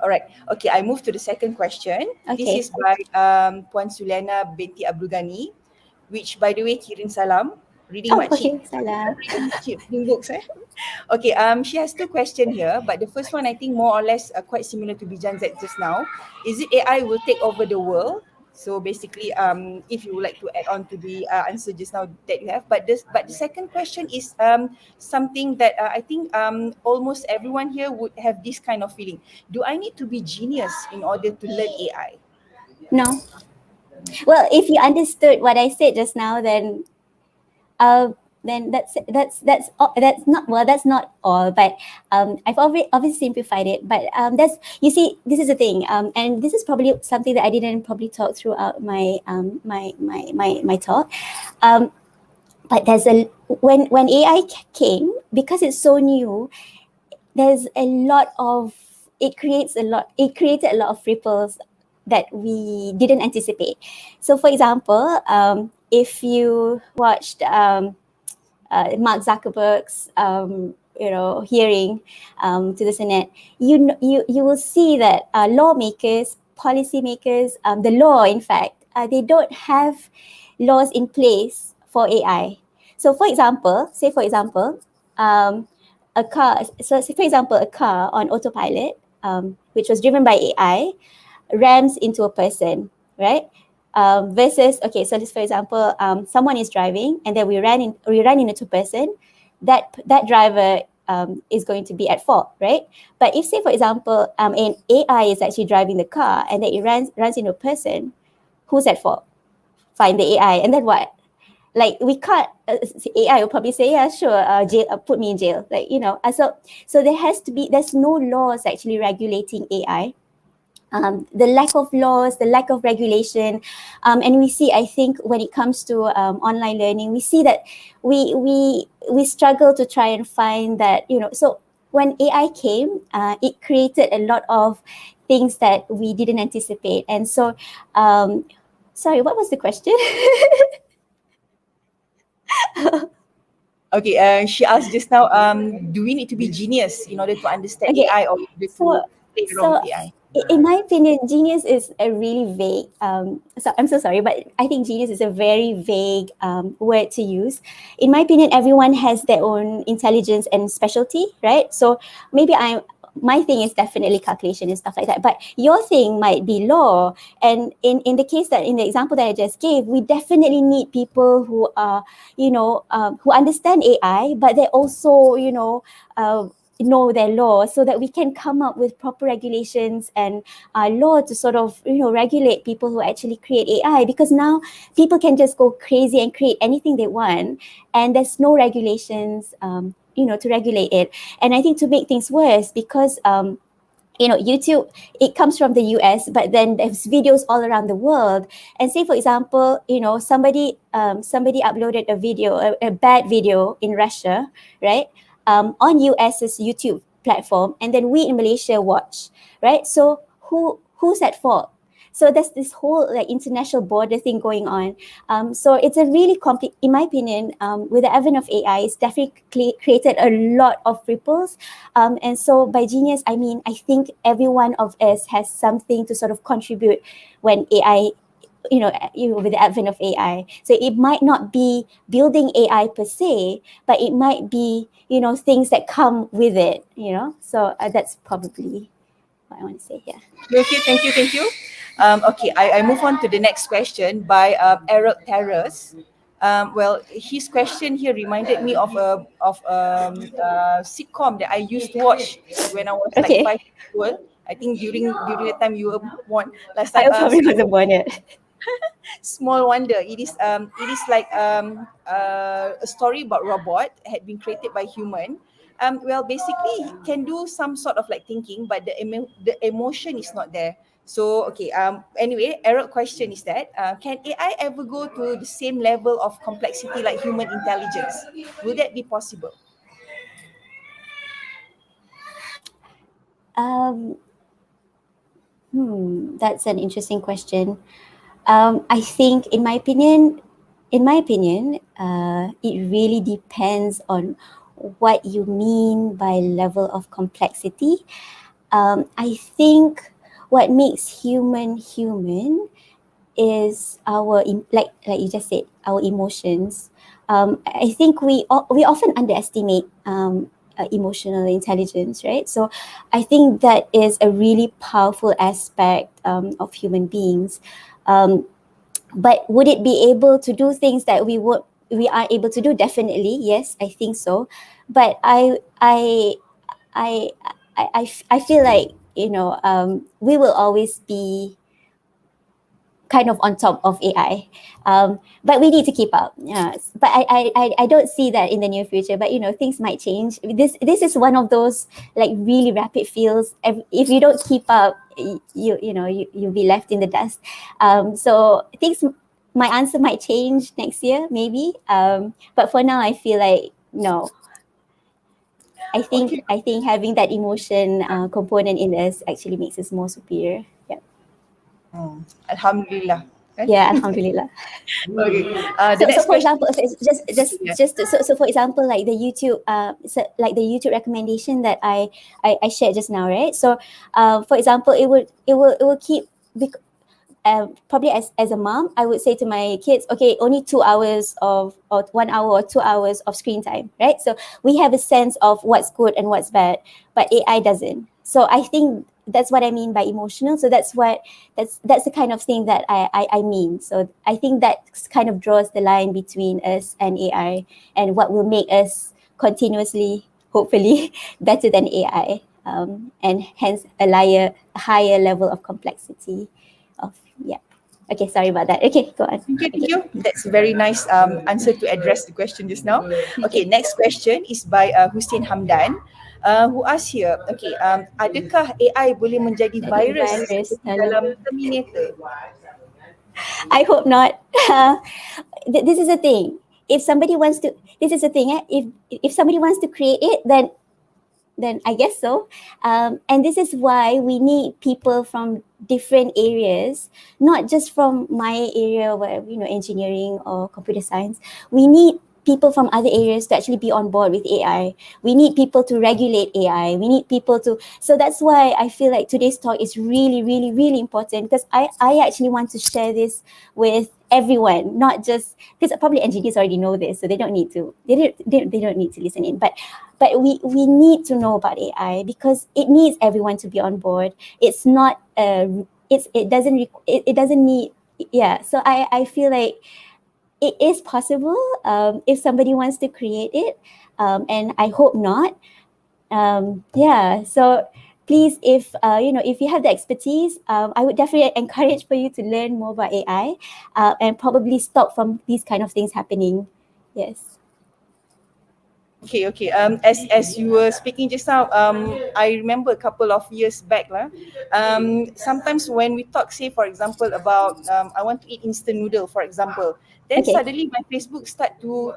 All right. Okay, I move to the second question. Okay. This is by Puan Suliana binti Abdul Ghani, which, by the way, kirim salam. Reading makcik. Salam. Reading books. Okay, she has two questions here, but the first one I think more or less quite similar to Bijan's just now. Is it AI will take over the world? So basically, if you would like to add on to the answer just now that you have, but the second question is something that I think almost everyone here would have this kind of feeling. Do I need to be genius in order to learn AI? No. Well, if you understood what I said just now, then that's not all, but I've obviously simplified it, but that's, you see, this is the thing, and this is probably something that I didn't probably talk throughout my my talk, but there's when AI came, because it's so new, there's a lot of it created a lot of ripples that we didn't anticipate. So for example, if you watched Mark Zuckerberg's hearing to the Senate, you will see that lawmakers, policymakers, the law, in fact, they don't have laws in place for AI. So for example, a car. So say for example, a car on autopilot, which was driven by AI, rams into a person, right? Versus, okay, so just for example, someone is driving and then we run into a person, that driver is going to be at fault, right? But if, say for example, an AI is actually driving the car and then it runs into a person, who's at fault? Fine, the AI, and then what? Like, we can't. AI will probably say, yeah, sure, jail, put me in jail. Like, so there's no laws actually regulating AI. the lack of laws, the lack of regulation, and we see, I think, when it comes to online learning, we see that we struggle to try and find that, so when AI came, it created a lot of things that we didn't anticipate. And so, sorry, what was the question? Okay, she asked just now, do we need to be genius in order to understand AI or to play around with AI? In my opinion, genius is a really vague, so I'm so sorry, but I think genius is a very vague word to use. In my opinion, everyone has their own intelligence and specialty, right? So maybe my thing is definitely calculation and stuff like that, but your thing might be law. And in the case that, in the example that I just gave, we definitely need people who are, who understand AI, but they also, know their law, so that we can come up with proper regulations and law to sort of, regulate people who actually create AI, because now people can just go crazy and create anything they want, and there's no regulations, to regulate it. And I think to make things worse, because YouTube, it comes from the US, but then there's videos all around the world. And say, for example, somebody uploaded a video, a bad video in Russia, right? On US's YouTube platform, and then we in Malaysia watch, right? So who's at fault? So there's this whole international border thing going on. So it's a really in my opinion, with the advent of AI, it's definitely created a lot of ripples. And so by genius, I mean, I think every one of us has something to sort of contribute when AI, with the advent of AI. So it might not be building AI per se, but it might be, things that come with it, So that's probably what I want to say here. Okay, thank you. Okay, I move on to the next question by Eric Terrace. Well, his question here reminded me of a sitcom that I used to watch when I was like 5 years old. I think during the time you were born. Last time I probably wasn't born yet. Small Wonder. It is like a story about robot had been created by human. Well, basically, he can do some sort of like thinking, but the emotion is not there. So, okay. Anyway, Eric's question is that can AI ever go to the same level of complexity like human intelligence? Will that be possible? That's an interesting question. I think, in my opinion, it really depends on what you mean by level of complexity. I think what makes human is our, like you just said, our emotions. I think we often underestimate emotional intelligence, right? So I think that is a really powerful aspect of human beings. But would it be able to do things that we are able to do? Definitely, yes, I think so. But I feel like, we will always be kind of on top of AI, but we need to keep up. But I don't see that in the near future. But things might change. This is one of those like really rapid fields. If you don't keep up, you'll be left in the dust. So things, my answer might change next year, maybe. But for now, I feel like no. I think having that emotion component in us actually makes us more superior. Yeah. Alhamdulillah. Yeah, Alhamdulillah. Okay. So for example, so for example, like the YouTube, the YouTube recommendation that I shared just now, right? So, for example, it will keep. Probably as a mom, I would say to my kids, okay, only 2 hours or 1 hour or 2 hours of screen time, right? So we have a sense of what's good and what's bad, but AI doesn't. So I think that's what I mean by emotional. So that's the kind of thing that I mean. So I think that kind of draws the line between us and AI, and what will make us continuously, hopefully, better than AI, and hence a higher level of complexity. Okay, sorry about that. Okay, go on. Thank you. That's a very nice answer to address the question just now. Okay, next question is by Hussein Hamdan. who asked here, okay, adakah AI boleh menjadi virus seperti dalam Terminator? I hope not. This is the thing. If somebody wants to, this is the thing. If somebody wants to create it, then I guess so. And this is why we need people from different areas, not just from my area where, engineering or computer science. We need people from other areas to actually be on board with AI. We need people to regulate AI. We need people to, so that's why I feel like today's talk is really, really, really important, because I actually want to share this with everyone, not just, because probably engineers already know this, so they don't need to, they don't need to listen in, but we need to know about AI because it needs everyone to be on board. It's not, it doesn't need, yeah. So I feel like it is possible if somebody wants to create it, and I hope not. Yeah, so please, if if you have the expertise, I would definitely encourage for you to learn more about AI, and probably stop from these kind of things happening. Yes. Okay. As you were speaking just now, I remember a couple of years back lah. Sometimes when we talk, say for example about I want to eat instant noodle, for example, then suddenly my Facebook start to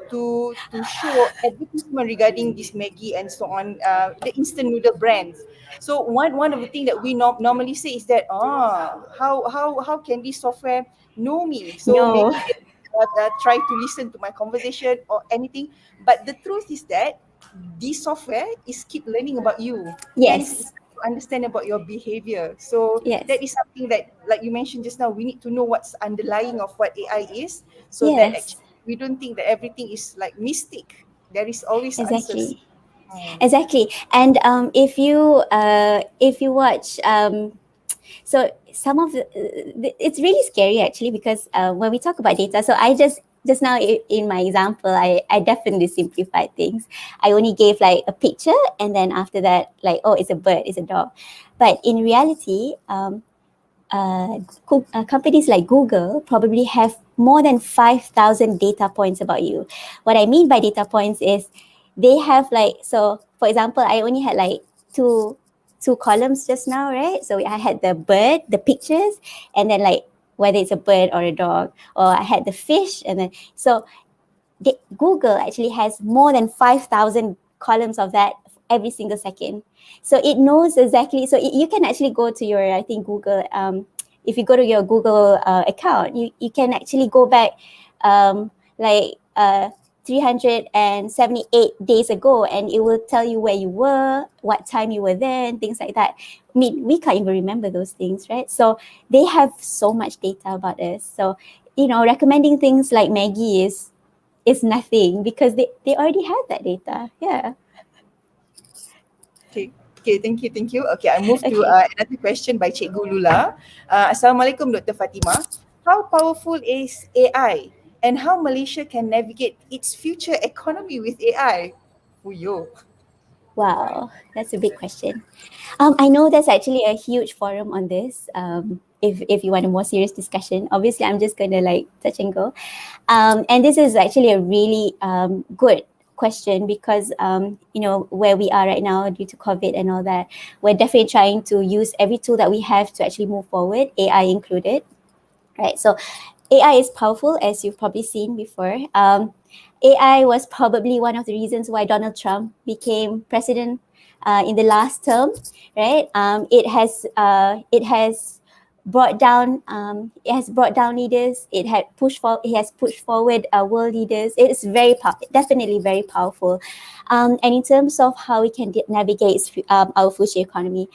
show advertisement regarding this Maggi and so on, the instant noodle brands. So one of the things that we normally say is that how can this software know me? So maybe they try to listen to my conversation or anything. But the truth is that this software is keep learning about you. Yes. Hence, to understand about your behavior. So that is something that, like you mentioned just now, we need to know what's underlying of what AI is, so that actually we don't think that everything is like mystic. There is always answers. Exactly. And if you watch, so some of it's really scary actually, because when we talk about data, so I just now in my example, I definitely simplified things. I only gave like a picture, and then after that, like, oh, it's a bird, it's a dog. But in reality, companies like Google probably have more than 5,000 data points about you. What I mean by data points is they have like, so for example, I only had like two columns just now, right? So I had the bird, the pictures, and then like whether it's a bird or a dog, or I had the fish, and then so Google actually has more than 5,000 columns of that every single second. So it knows exactly. So you can actually go to your, I think Google, if you go to your Google account, you can actually go back 378 days ago, and it will tell you where you were, what time you were there, and things like that. I mean, we can't even remember those things, right? So they have so much data about us. So, recommending things like Maggie is nothing, because they already have that data. Yeah. Okay, thank you. Okay, I move to another question by Cikgu Lula. Assalamualaikum, Dr. Fatimah. How powerful is AI, and how Malaysia can navigate its future economy with AI? Fuyo. Wow, that's a big question. I know there's actually a huge forum on this. If you want a more serious discussion, obviously I'm just gonna like touch and go. And this is actually a really good question, because where we are right now due to COVID and all that, we're definitely trying to use every tool that we have to actually move forward, AI included, right? So AI is powerful, as you've probably seen before. AI was probably one of the reasons why Donald Trump became president in the last term, right? It has brought down leaders. It has pushed forward world leaders. It is definitely very powerful. And in terms of how we can navigate our future economy,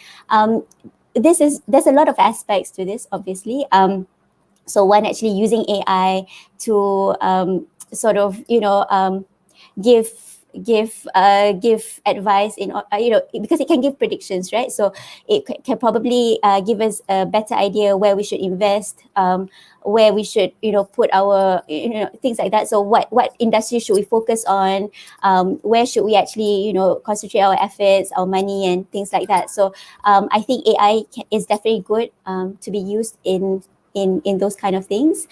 there's a lot of aspects to this, obviously. So one, actually using AI to sort of give advice in because it can give predictions, right? So it can probably give us a better idea where we should invest, where we should put our things like that. So what industry should we focus on, where should we actually concentrate our efforts, our money, and things like that. So I think AI is definitely good to be used in those kind of things.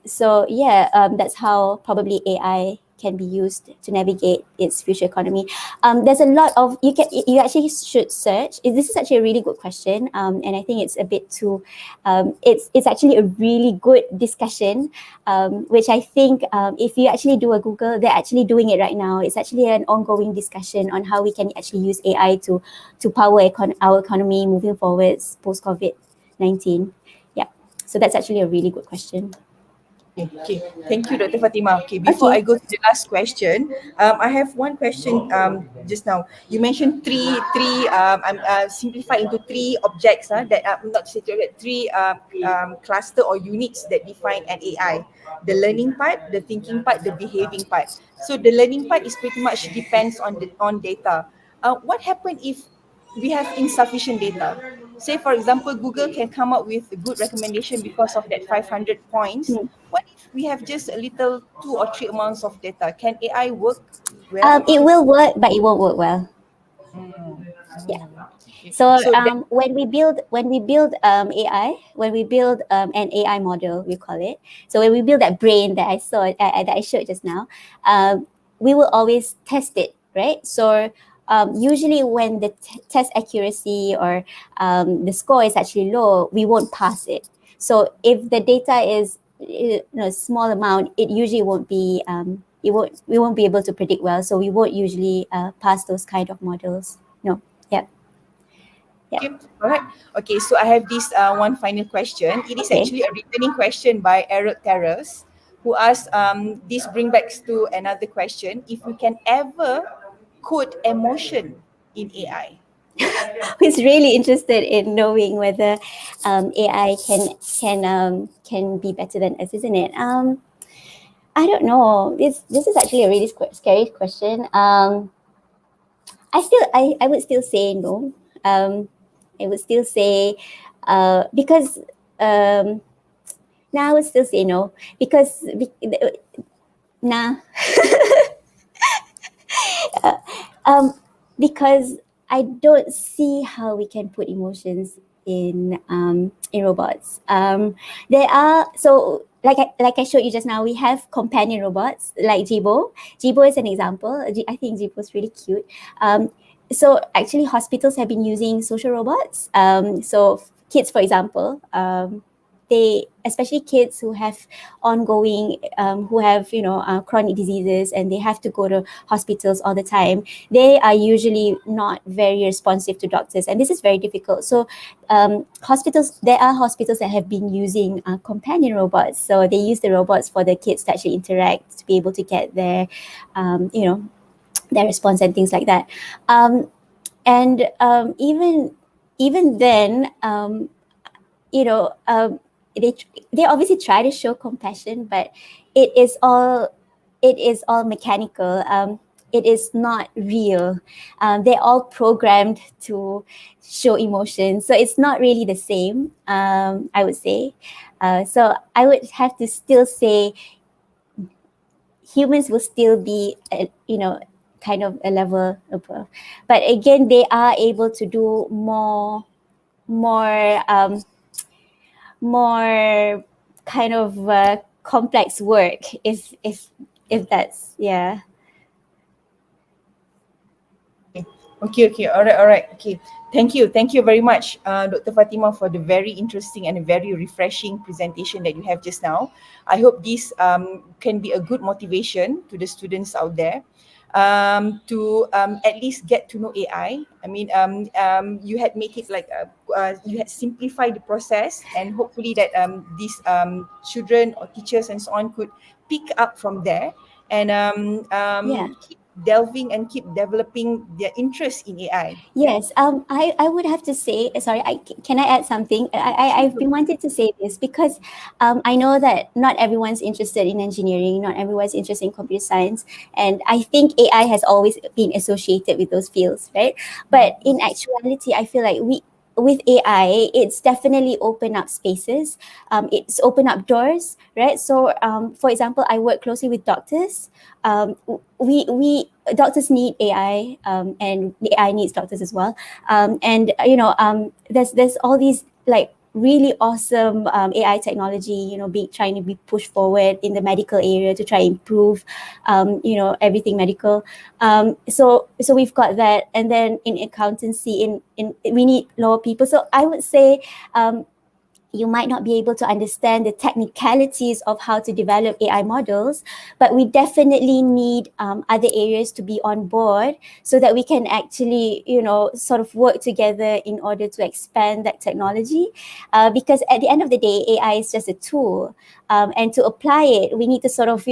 So yeah, that's how probably AI can be used to navigate its future economy. There's a lot of you actually should search. This is actually a really good question, and I think it's a bit too. It's actually a really good discussion, which I think if you actually do a Google, they're actually doing it right now. It's actually an ongoing discussion on how we can actually use AI to power our economy moving forwards post COVID-19. Yeah, so that's actually a really good question. Okay, thank you, Dr. Fatimah. Okay, before I go to the last question, I have one question. Just now, you mentioned I'm simplified into three objects. That not three cluster or units that define an AI: the learning part, the thinking part, the behaving part. So the learning part is pretty much depends on data. What happens if we have insufficient data? Say, for example, Google can come up with a good recommendation because of that 500 points. What if we have just a little 2 or 3 amounts of data? Can AI work well? It will work, but it won't work well. Yeah. So when we build AI, when we build an AI model, we call it. So when we build that brain that I saw that I showed just now, we will always test it, right? So usually when the test accuracy or the score is actually low, we won't pass it. So if the data is small amount, it usually won't be we won't be able to predict well. So we won't usually pass those kind of models. No. Yeah. Okay. All right. Okay. So I have this one final question. It is actually a returning question by Eric Terrace, who asked this bring back to another question. If we can ever code emotion in AI. Who's really interested in knowing whether AI can be better than us, isn't it? I don't know. This is actually a really scary question. I would still say no. I would still say because I would still say no because because I don't see how we can put emotions in robots. There are like I showed you just now, we have companion robots like Jibo. Jibo is an example. I think Jibo is really cute. So actually hospitals have been using social robots. So kids, for example, especially kids who have ongoing, who have chronic diseases and they have to go to hospitals all the time, they are usually not very responsive to doctors, and this is very difficult. So there are hospitals that have been using companion robots. So they use the robots for the kids to actually interact, to be able to get their their response and things like that. And even then, they obviously try to show compassion, but it is all mechanical. It is not real. They're all programmed to show emotions, so it's not really the same. I would say. So I would have to still say humans will still be, kind of a level above. But again, they are able to do more kind of complex work if that's Okay, all right. Okay, thank you very much, Dr. Fatimah, for the very interesting and very refreshing presentation that you have just now. I hope this can be a good motivation to the students out there to at least get to know AI. I mean, you had make it like you had simplified the process, and hopefully that these children or teachers and so on could pick up from there and keep delving and keep developing their interest in AI. Yes, I would have to say, sorry, can I add something? I've been wanting to say this because I know that not everyone's interested in engineering, not everyone's interested in computer science, and I think AI has always been associated with those fields, right? But in actuality, I feel like with AI, it's definitely opened up spaces. It's opened up doors, right? So, for example, I work closely with doctors. We doctors need AI, and the AI needs doctors as well. And there's all these like really awesome AI technology, trying to be pushed forward in the medical area to try improve, everything medical. So we've got that, and then in accountancy, in we need lower people. So I would say, you might not be able to understand the technicalities of how to develop AI models, but we definitely need other areas to be on board so that we can actually, sort of work together in order to expand that technology. Because at the end of the day, AI is just a tool. And to apply it, we need to sort of,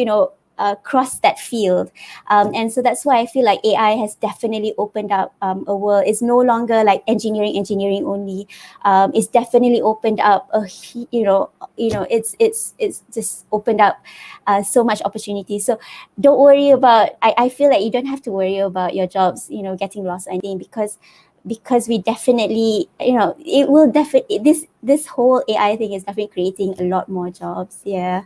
cross that field. And so that's why I feel like AI has definitely opened up a world. It's no longer like engineering only. It's definitely opened up it's just opened up so much opportunity. So don't worry about, I feel like you don't have to worry about your jobs, getting lost or anything, because we definitely, it will definitely, this whole AI thing is definitely creating a lot more jobs. Yeah.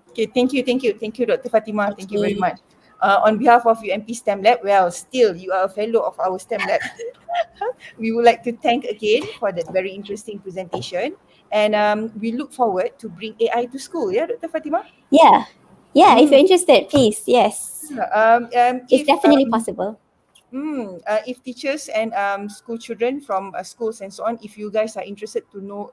Okay, thank you, Dr. Fatimah. Thank you very much. On behalf of UMP STEM Lab, well, still you are a fellow of our STEM Lab. We would like to thank again for that very interesting presentation, and we look forward to bring AI to school. Yeah, Dr. Fatimah. Yeah. If you're interested, please. Yes. It's definitely possible. If teachers and school children from schools and so on, if you guys are interested to know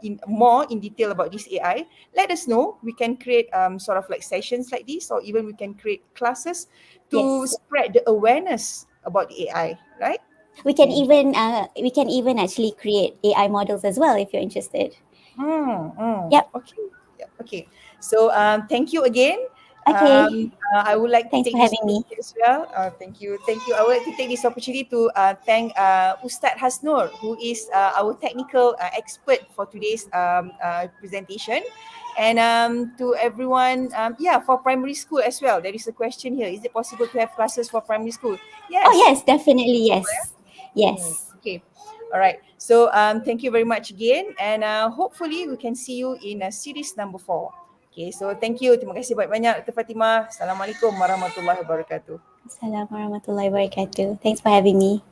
in detail about this AI, let us know. We can create sort of like sessions like this, or even we can create classes to spread the awareness about the AI, right? We can even actually create AI models as well if you're interested. Yep. Okay. So thank you again. Okay. I would like to Thanks take for this having me. opportunity as well. Thank you. I would like to take this opportunity to thank Ustad Hasnur, who is our technical expert for today's presentation. And to everyone, for primary school as well. There is a question here. Is it possible to have classes for primary school? Yes. Oh, yes, definitely. Yes. Okay. All right. So thank you very much again, and hopefully we can see you in series number 4. Okay. So thank you. Terima kasih banyak-banyak Dr. Fatimah. Assalamualaikum warahmatullahi wabarakatuh. Assalamualaikum warahmatullahi wabarakatuh. Thanks for having me.